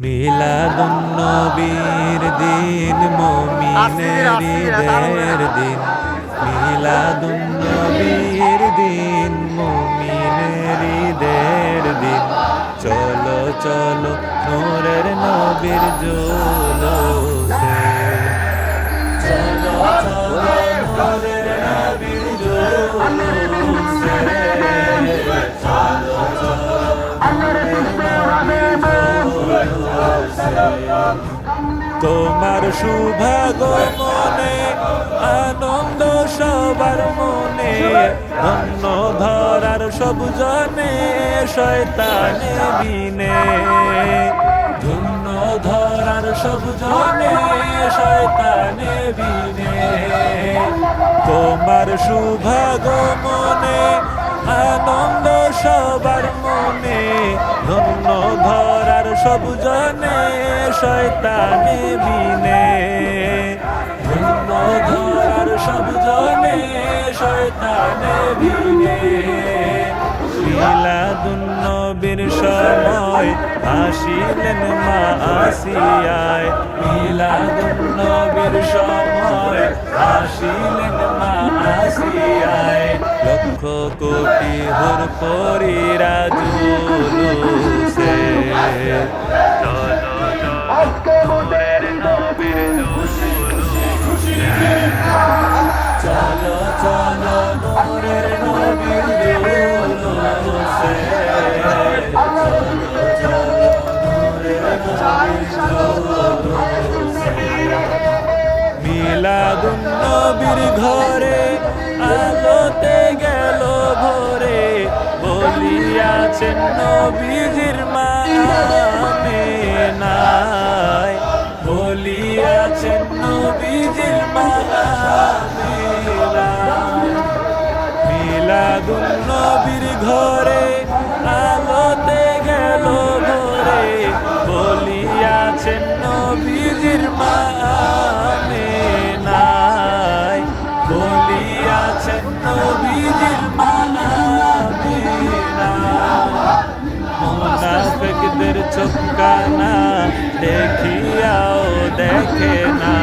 মিলাদুন নবীর দিন মুমিনের ঈদের দিন। মিলাদুন নবীর দিন মুমিনের ঈদের দিন। চলো চলো নূরের নবীর জুলুসে, চলো চলো নূরের নবীর জুলুসে, চলো চলো তোমার শুভাগমনে আনন্দ সবার মনে। ধন্য ধরার সব জনে শয়তানে বিনে। ধন্য ধরার সব জনে শয়তানে বিনে। তোমার শুভাগমনে আনন্দ সবার মনে। ধন্য ধরার সব জনে শয়তানে বিনে। ধন্য ধরার সব জনে শয়তানে বিনে। মিলাদুন নবীর সময় আসিলেন মা আসিয়ায়। মিলাদুন নবীর সময় আসিলেন মা আসিয়ায়। লক্ষ কোটি হুর পরীরা জুলুসে, চলো চলো নূরের নবীর জুলুসে, চলো চলো নূরের নবীর জুলুসে। মিলাদুন নবীর ঘরে আলোতে গেল ভরে। বলিয়াছেন নবীজির মা আমেনায়। বলিয়াছেন নবীজির মা আমেনায়। মিলাদুন নবীর ঘরে আলোতে গেল ভরে। বলিয়াছেন নবীজির মা আমেনায়। বলিয়াছেন নবীজির মা আমেনায়। মুনাফিকদের চোখ কানা দেখিয়াও দেখে না।